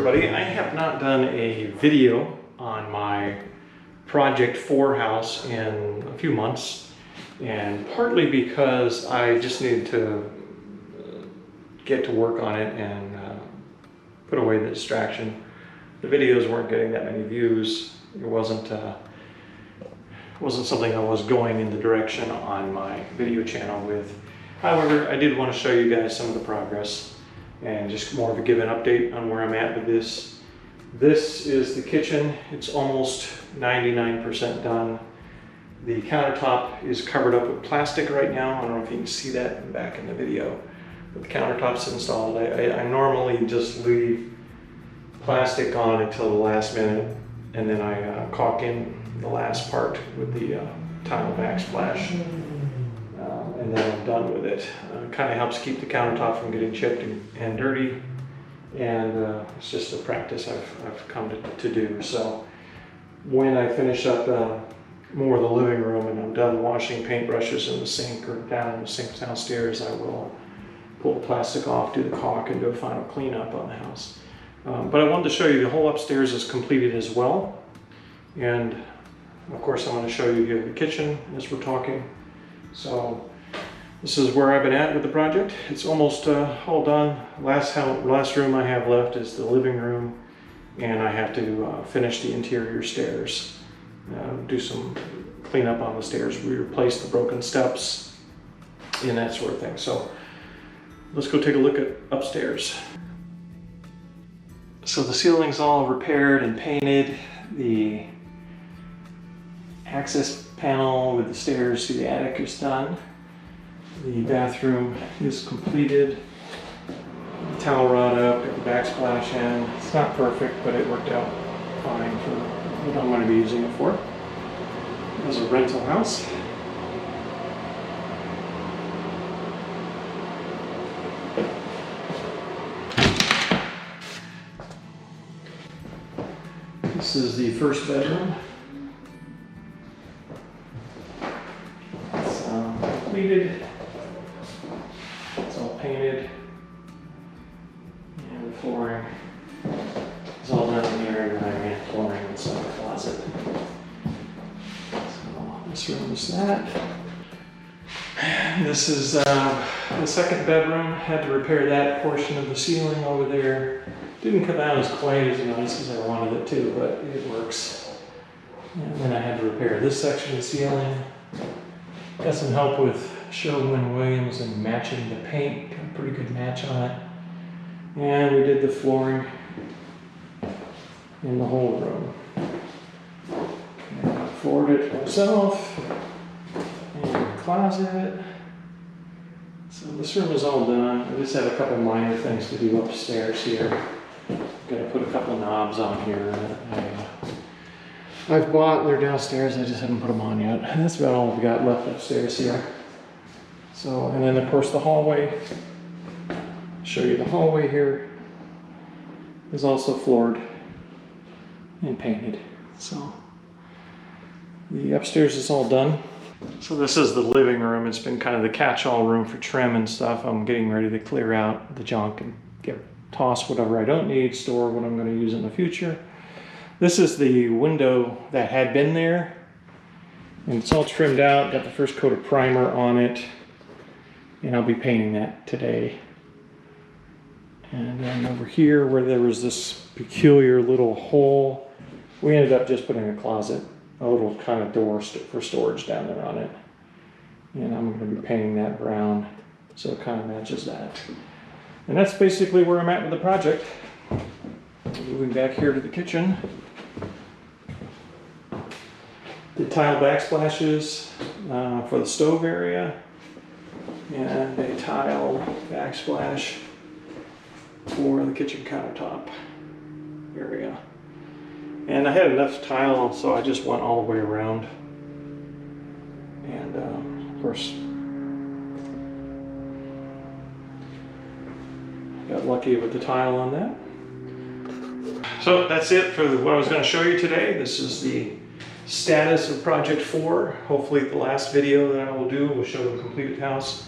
everybody. I have not done a video on my Project 4 house in a few months, and partly because I just needed to get to work on it and put away the distraction. The videos weren't getting that many views. It wasn't something I was going in the direction on my video channel with. However, I did want to show you guys some of the progress and just more of a give an update on where I'm at with this. This is the kitchen. It's almost 99% done. The countertop is covered up with plastic right now. I don't know if you can see that back in the video. But the countertop's installed. I normally just leave plastic on until the last minute, and then I caulk in the last part with the tile backsplash. And then I'm done with it. It kind of helps keep the countertop from getting chipped and dirty, and it's just a practice I've come to do. So when I finish up more of the living room and I'm done washing paintbrushes in the sink or down in the sink downstairs, I will pull the plastic off, do the caulk, and do a final cleanup on the house. But I wanted to show you the whole upstairs is completed as well, and of course I'm going to show you here the kitchen as we're talking. So this is where I've been at with the project. It's almost all done. Last room I have left is the living room, and I have to finish the interior stairs, do some cleanup on the stairs. We replaced the broken steps and that sort of thing. So let's go take a look at upstairs. So the ceiling's all repaired and painted. The access panel with the stairs to the attic is done. The bathroom is completed. The towel rod up, got the backsplash in. It's not perfect, but it worked out fine for what I'm going to be using it for. There's a rental house. This is the first bedroom. It's completed. It's all painted, and the flooring is all done in the area. I ran flooring inside the closet. So this room is that. This is the second bedroom. Had to repair that portion of the ceiling over there. Didn't come out as quite as nice as I wanted it to, but it works. And then I had to repair this section of the ceiling. Got some help with Sherwin-Williams and matching the paint. Got a pretty good match on it. And we did the flooring in the whole room. And I floored it myself. And the closet. So this room is all done. I just have a couple minor things to do upstairs here. Got to put a couple knobs on here. I've bought, they're downstairs, I just haven't put them on yet. And that's about all I've got left upstairs here. So, and then of course the hallway. Show you the hallway here. Is also floored and painted. So the upstairs is all done. So this is the living room. It's been kind of the catch-all room for trim and stuff. I'm getting ready to clear out the junk and toss whatever I don't need, store what I'm going to use in the future. This is the window that had been there, and it's all trimmed out. Got the first coat of primer on it, and I'll be painting that today. And then over here where there was this peculiar little hole, we ended up just putting a closet, a little kind of door for storage down there on it. And I'm going to be painting that brown so it kind of matches that. And that's basically where I'm at with the project. Moving back here to the kitchen. The tile backsplashes for the stove area, and a tile backsplash for the kitchen countertop area. And I had enough tile, so I just went all the way around. And of course, got lucky with the tile on that. So that's it for what I was going to show you today. This is the status of Project 4. Hopefully the last video that I will do will show the completed house.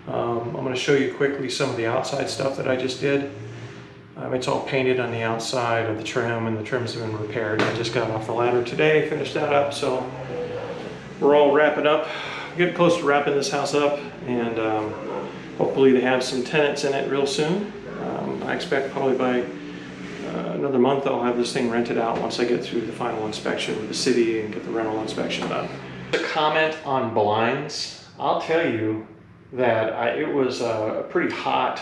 I'm going to show you quickly some of the outside stuff that I just did. It's all painted on the outside of the trim, and the trims have been repaired. I just got off the ladder today, finished that up, so we're all wrapping up, getting close to wrapping this house up, and hopefully to have some tenants in it real soon. I expect probably by another month I'll have this thing rented out once I get through the final inspection with the city and get the rental inspection done. A comment on blinds. I'll tell you that it was pretty hot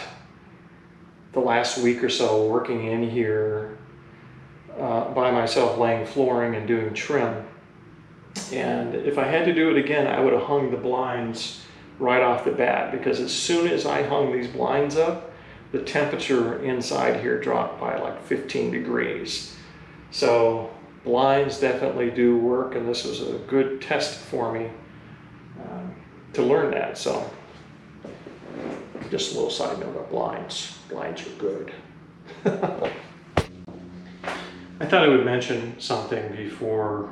the last week or so working in here by myself, laying flooring and doing trim. And if I had to do it again, I would have hung the blinds right off the bat, because as soon as I hung these blinds up, the temperature inside here dropped by like 15 degrees. So blinds definitely do work, and this was a good test for me to learn that. So just a little side note of blinds. Blinds are good. I thought I would mention something before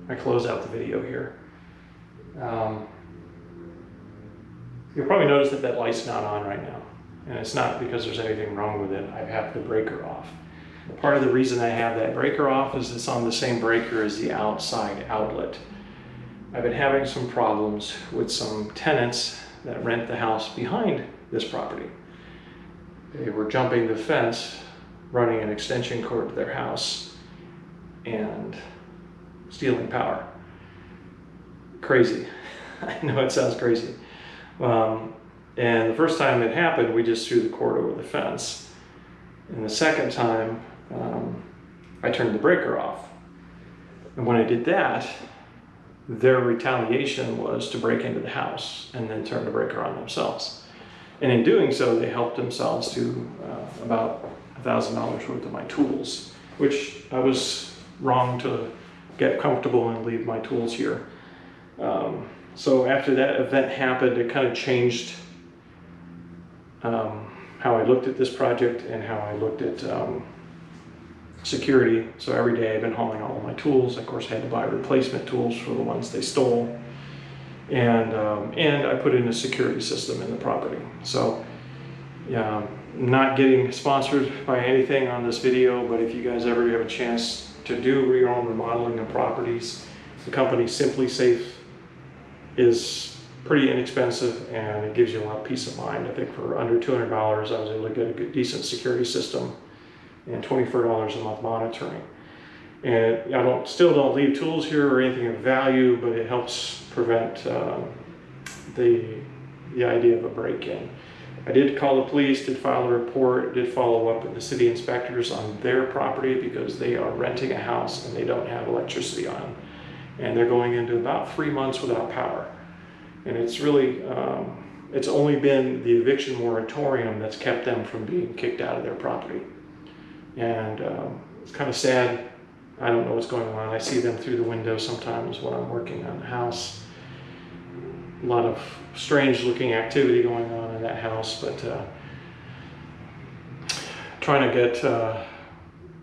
I close out the video here. You'll probably notice that that light's not on right now. And it's not because there's anything wrong with it. I have the breaker off. Part of the reason I have that breaker off is it's on the same breaker as the outside outlet. I've been having some problems with some tenants that rent the house behind this property. They were jumping the fence, running an extension cord to their house, and stealing power. Crazy. I know it sounds crazy. And the first time it happened, we just threw the cord over the fence. And the second time, I turned the breaker off. And when I did that, their retaliation was to break into the house and then turn the breaker on themselves. And in doing so, they helped themselves to about $1,000 worth of my tools, which I was wrong to get comfortable and leave my tools here. So after that event happened, it kind of changed how I looked at this project and how I looked at security. So every day I've been hauling all of my tools. Of course, I had to buy replacement tools for the ones they stole. And I put in a security system in the property. So yeah, not getting sponsored by anything on this video, but if you guys ever have a chance to do your own remodeling of properties, the company Simply Safe is pretty inexpensive, and it gives you a lot of peace of mind. I think for under $200, I was able to get a good, decent security system and $24 a month monitoring. And I still don't leave tools here or anything of value, but it helps prevent the idea of a break-in. I did call the police, did file a report, did follow up with the city inspectors on their property because they are renting a house and they don't have electricity on. And they're going into about 3 months without power. And it's really, it's only been the eviction moratorium that's kept them from being kicked out of their property. And it's kind of sad. I don't know what's going on. I see them through the window sometimes when I'm working on the house. A lot of strange looking activity going on in that house, but trying to get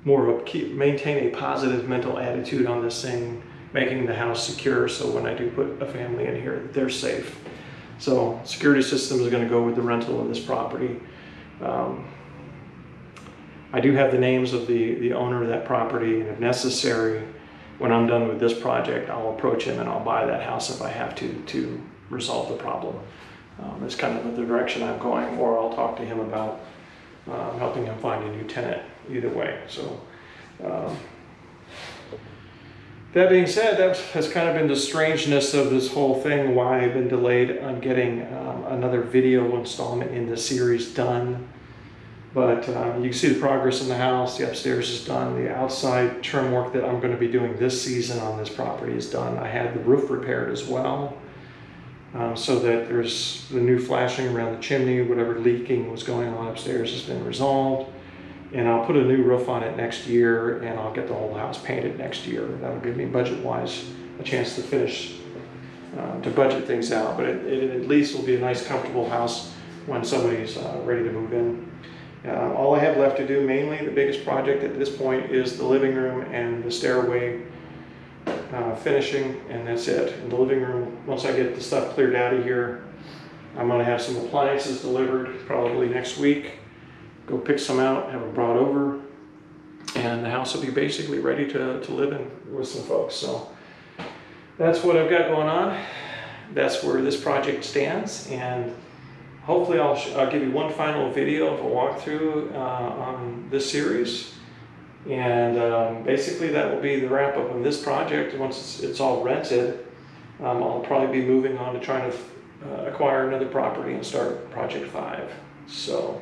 more of maintain a positive mental attitude on this thing, making the house secure so when I do put a family in here, they're safe. So security system is going to go with the rental of this property. I do have the names of the owner of that property, and if necessary, when I'm done with this project, I'll approach him and I'll buy that house if I have to resolve the problem. That's kind of the direction I'm going, or I'll talk to him about helping him find a new tenant, either way. So that being said, that has kind of been the strangeness of this whole thing, why I've been delayed on getting another video installment in the series done. But you can see the progress in the house. The upstairs is done. The outside trim work that I'm going to be doing this season on this property is done. I had the roof repaired as well, so that there's the new flashing around the chimney. Whatever leaking was going on upstairs has been resolved. And I'll put a new roof on it next year, and I'll get the whole house painted next year. That'll give me, budget-wise, a chance to finish, to budget things out. But it at least will be a nice, comfortable house when somebody's ready to move in. All I have left to do, mainly the biggest project at this point, is the living room and the stairway finishing, and that's it. In the living room, once I get the stuff cleared out of here, I'm going to have some appliances delivered probably next week. go pick some out, have them brought over, and the house will be basically ready to live in with some folks. So that's what I've got going on. That's where this project stands, and hopefully I'll give you one final video of a walkthrough on this series. And basically that will be the wrap up of this project. Once it's all rented, I'll probably be moving on to trying to acquire another property and start project 5. So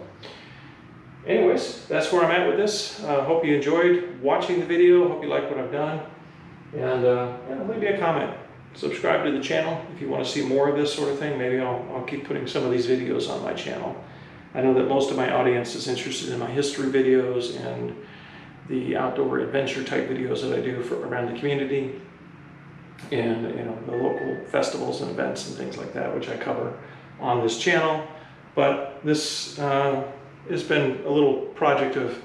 anyways, that's where I'm at with this. Hope you enjoyed watching the video. Hope you like what I've done. And yeah, leave me a comment. Subscribe to the channel if you want to see more of this sort of thing. Maybe I'll keep putting some of these videos on my channel. I know that most of my audience is interested in my history videos and the outdoor adventure type videos that I do for around the community, and the local festivals and events and things like that, which I cover on this channel. But this has been a little project of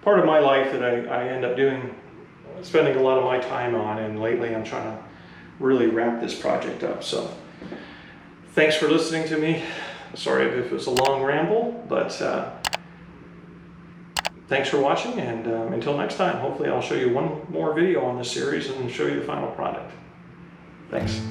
part of my life that I end up spending a lot of my time on, and lately I'm trying to really wrap this project up. So thanks for listening to me. Sorry if it was a long ramble, but thanks for watching, and until next time, hopefully I'll show you one more video on this series and show you the final product. Thanks.